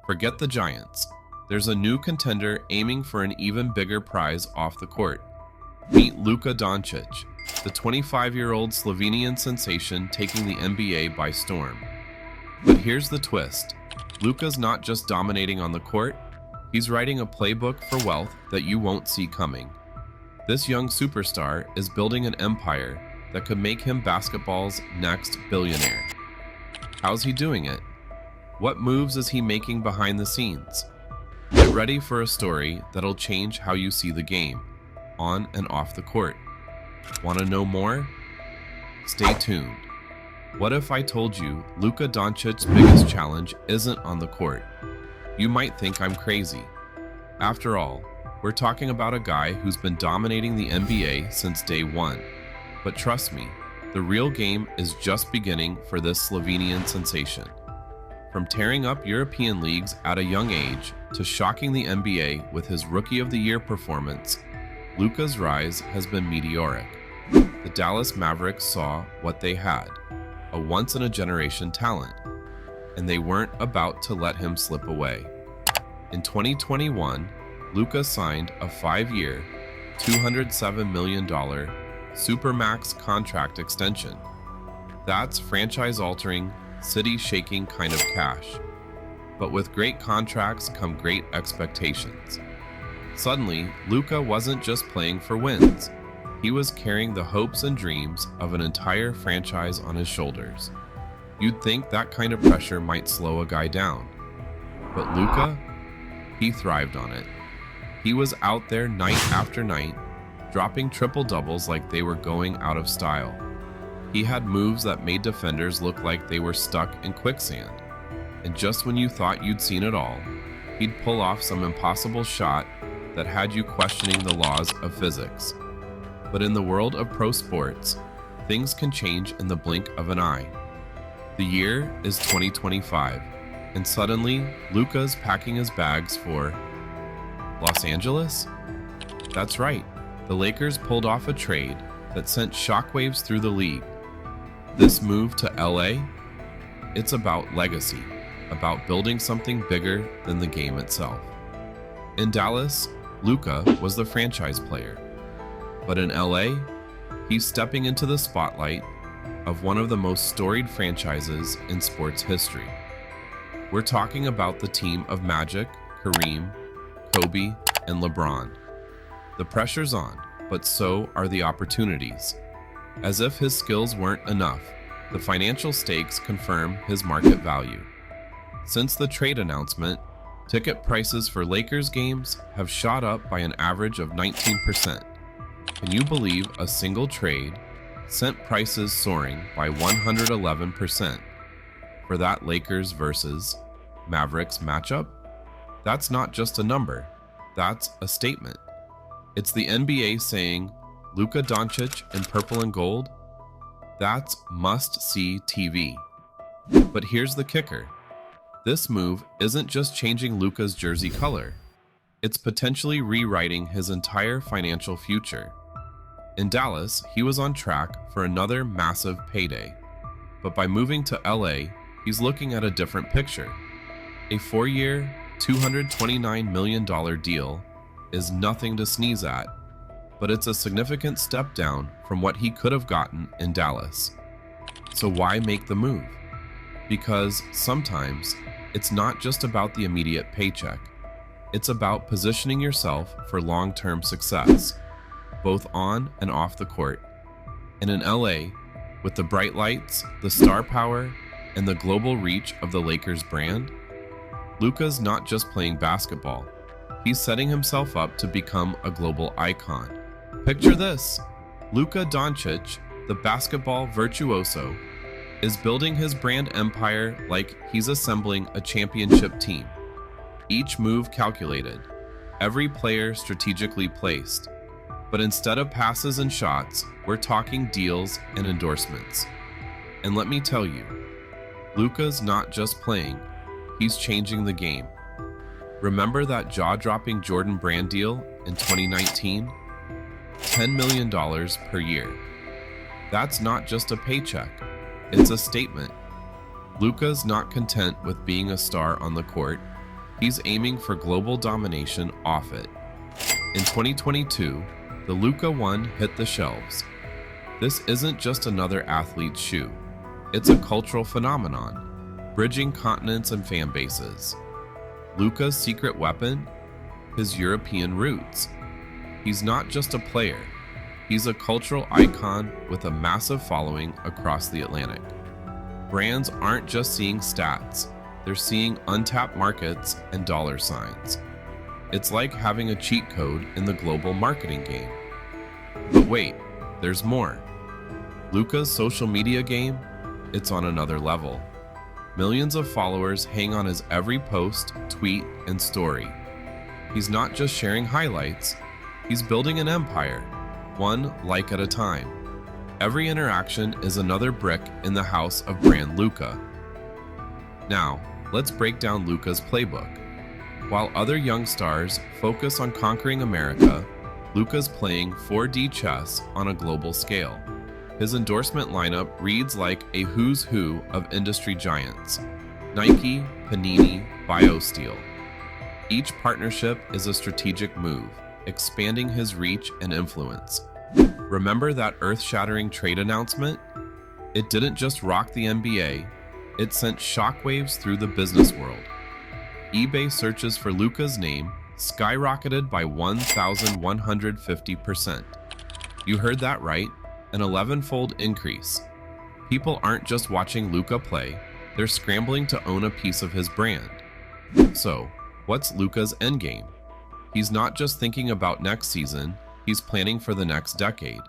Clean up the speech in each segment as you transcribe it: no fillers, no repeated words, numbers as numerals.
Forget the Giants. There's a new contender aiming for an even bigger prize off the court. Meet Luka Dončić, the 25-year-old Slovenian sensation taking the NBA by storm. But here's the twist. Luka's not just dominating on the court, he's writing a playbook for wealth that you won't see coming. This young superstar is building an empire that could make him basketball's next billionaire. How's he doing it? What moves is he making behind the scenes? Get ready for a story that'll change how you see the game, on and off the court. Want to know more? Stay tuned. What if I told you Luka Dončić's biggest challenge isn't on the court? You might think I'm crazy. After all, we're talking about a guy who's been dominating the NBA since day one. But trust me, the real game is just beginning for this Slovenian sensation. From tearing up European leagues at a young age to shocking the NBA with his Rookie of the Year performance, Luka's rise has been meteoric. The Dallas Mavericks saw what they had, a once-in-a-generation talent, and they weren't about to let him slip away. In 2021, Luka signed a 5-year, $207 million Supermax contract extension. That's franchise-altering, city-shaking kind of cash. But with great contracts come great expectations. Suddenly, Luka wasn't just playing for wins. He was carrying the hopes and dreams of an entire franchise on his shoulders. You'd think that kind of pressure might slow a guy down. But Luka, he thrived on it. He was out there night after night, dropping triple-doubles like they were going out of style. He had moves that made defenders look like they were stuck in quicksand. And just when you thought you'd seen it all, he'd pull off some impossible shot that had you questioning the laws of physics. But in the world of pro sports, things can change in the blink of an eye. The year is 2025, and suddenly, Luka's packing his bags for Los Angeles? That's right, the Lakers pulled off a trade that sent shockwaves through the league. This move to LA? It's about legacy, about building something bigger than the game itself. In Dallas, Luka was the franchise player. But in LA, he's stepping into the spotlight of one of the most storied franchises in sports history. We're talking about the team of Magic, Kareem, Kobe, and LeBron. The pressure's on, but so are the opportunities. As if his skills weren't enough, the financial stakes confirm his market value. Since the trade announcement, ticket prices for Lakers games have shot up by an average of 19%. Can you believe a single trade sent prices soaring by 111% for that Lakers versus Mavericks matchup? That's not just a number, that's a statement. It's the NBA saying, Luka Dončić in purple and gold? That's must-see TV. But here's the kicker. This move isn't just changing Luka's jersey color. It's potentially rewriting his entire financial future. In Dallas, he was on track for another massive payday. But by moving to LA, he's looking at a different picture. A 4-year, $229 million deal is nothing to sneeze at, but it's a significant step down from what he could have gotten in Dallas. So why make the move? Because sometimes it's not just about the immediate paycheck. It's about positioning yourself for long-term success, both on and off the court. And in LA, with the bright lights, the star power, and the global reach of the Lakers brand, Luka's not just playing basketball. He's setting himself up to become a global icon. Picture this. Luka Dončić, the basketball virtuoso, is building his brand empire like he's assembling a championship team. Each move calculated, every player strategically placed. But instead of passes and shots, we're talking deals and endorsements. And let me tell you, Luka's not just playing, he's changing the game. Remember that jaw-dropping Jordan Brand deal in 2019? $10 million per year. That's not just a paycheck, it's a statement. Luka's not content with being a star on the court, He's aiming for global domination off it. In 2022, the Luka 1 hit the shelves. This isn't just another athlete's shoe. It's a cultural phenomenon, bridging continents and fan bases. Luka's secret weapon? His European roots. He's not just a player. He's a cultural icon with a massive following across the Atlantic. Brands aren't just seeing stats, they're seeing untapped markets and dollar signs. It's like having a cheat code in the global marketing game. But wait, there's more. Luka's social media game? It's on another level. Millions of followers hang on his every post, tweet, and story. He's not just sharing highlights, he's building an empire, one like at a time. Every interaction is another brick in the house of brand Luka. Now, let's break down Luka's playbook. While other young stars focus on conquering America, Luka's playing 4D chess on a global scale. His endorsement lineup reads like a who's who of industry giants: Nike, Panini, BioSteel. Each partnership is a strategic move, expanding his reach and influence. Remember that earth-shattering trade announcement? It didn't just rock the NBA, it sent shockwaves through the business world. eBay searches for Luka's name skyrocketed by 1,150%. You heard that right, an 11-fold increase. People aren't just watching Luka play, they're scrambling to own a piece of his brand. So, what's Luka's endgame? He's not just thinking about next season, he's planning for the next decade.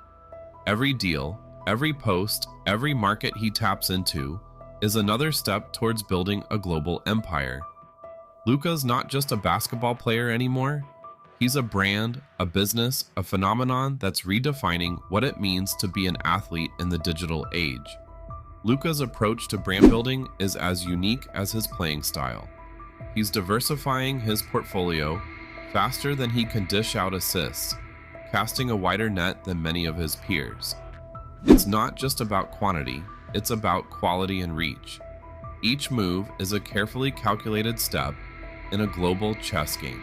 Every deal, every post, every market he taps into is another step towards building a global empire. Luka's not just a basketball player anymore. He's a brand, a business, a phenomenon that's redefining what it means to be an athlete in the digital age. Luka's approach to brand building is as unique as his playing style. He's diversifying his portfolio faster than he can dish out assists, casting a wider net than many of his peers. It's not just about quantity, it's about quality and reach. Each move is a carefully calculated step in a global chess game.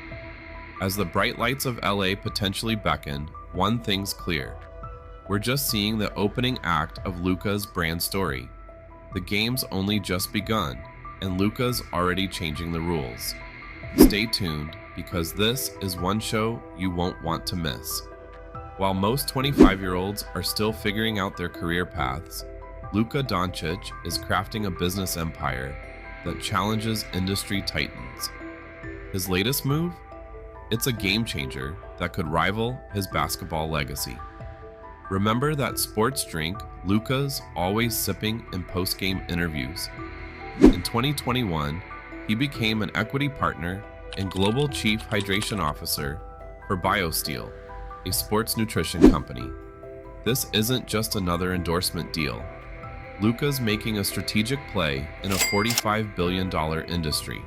As the bright lights of LA potentially beckon, one thing's clear. We're just seeing the opening act of Luka's brand story. The game's only just begun, and Luka's already changing the rules. Stay tuned, because this is one show you won't want to miss. While most 25-year-olds are still figuring out their career paths, Luka Dončić is crafting a business empire that challenges industry titans. His latest move? It's a game changer that could rival his basketball legacy. Remember that sports drink Luka's always sipping in post-game interviews. In 2021, he became an equity partner and global chief hydration officer for BioSteel, a sports nutrition company. This isn't just another endorsement deal. Luka's making a strategic play in a $45 billion industry.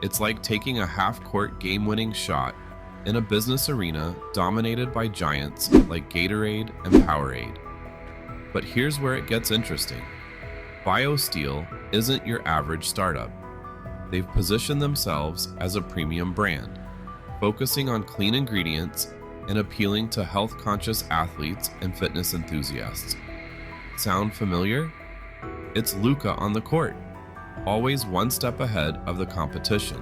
It's like taking a half-court game-winning shot in a business arena dominated by giants like Gatorade and Powerade. But here's where it gets interesting. BioSteel isn't your average startup. They've positioned themselves as a premium brand, focusing on clean ingredients and appealing to health-conscious athletes and fitness enthusiasts. Sound familiar? It's Luka on the court, always one step ahead of the competition.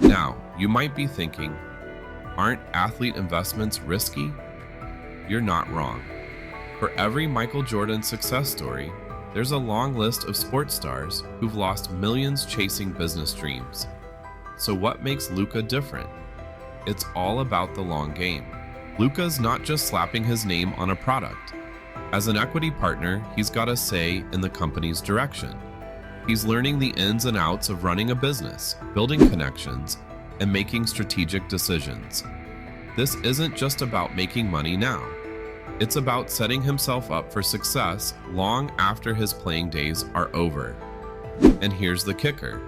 Now, you might be thinking, aren't athlete investments risky? You're not wrong. For every Michael Jordan success story, there's a long list of sports stars who've lost millions chasing business dreams. So what makes Luka different? It's all about the long game. Luka's not just slapping his name on a product. As an equity partner, he's got a say in the company's direction. He's learning the ins and outs of running a business, building connections, and making strategic decisions. This isn't just about making money now. It's about setting himself up for success long after his playing days are over. And here's the kicker.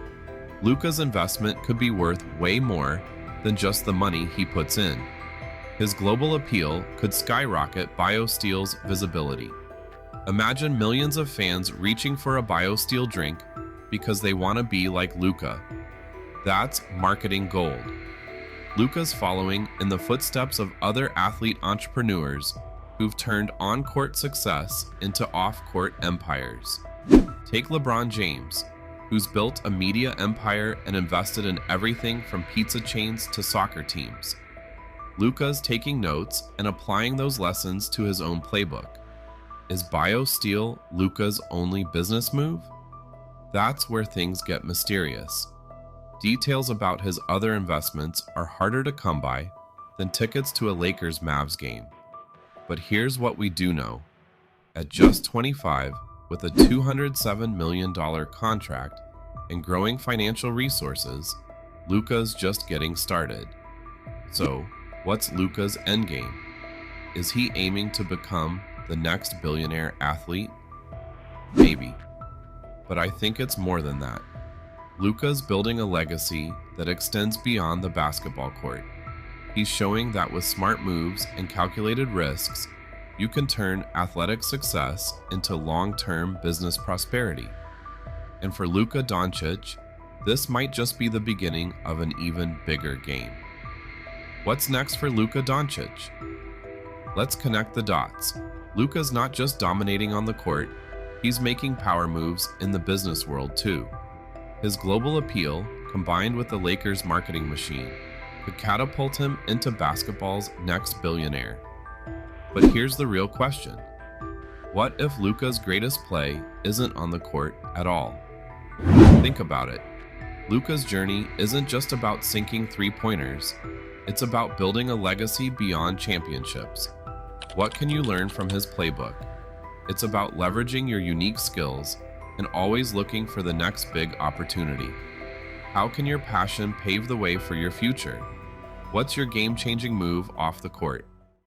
Luka's investment could be worth way more than just the money he puts in. His global appeal could skyrocket BioSteel's visibility. Imagine millions of fans reaching for a BioSteel drink because they want to be like Luka. That's marketing gold. Luka's following in the footsteps of other athlete entrepreneurs who've turned on-court success into off-court empires. Take LeBron James, who's built a media empire and invested in everything from pizza chains to soccer teams. Luka's taking notes and applying those lessons to his own playbook. Is BioSteel Luka's only business move? That's where things get mysterious. Details about his other investments are harder to come by than tickets to a Lakers-Mavs game. But here's what we do know. At just 25, with a $207 million contract and growing financial resources, Luka's just getting started. So, what's Luka's endgame? Is he aiming to become the next billionaire athlete? Maybe. But I think it's more than that. Luka's building a legacy that extends beyond the basketball court. He's showing that with smart moves and calculated risks, you can turn athletic success into long-term business prosperity. And for Luka Dončić, this might just be the beginning of an even bigger game. What's next for Luka Dončić? Let's connect the dots. Luka's not just dominating on the court, he's making power moves in the business world too. His global appeal, combined with the Lakers' marketing machine, could catapult him into basketball's next billionaire. But here's the real question. What if Luka's greatest play isn't on the court at all? Think about it. Luka's journey isn't just about sinking three-pointers. It's about building a legacy beyond championships. What can you learn from his playbook? It's about leveraging your unique skills and always looking for the next big opportunity. How can your passion pave the way for your future? What's your game-changing move off the court?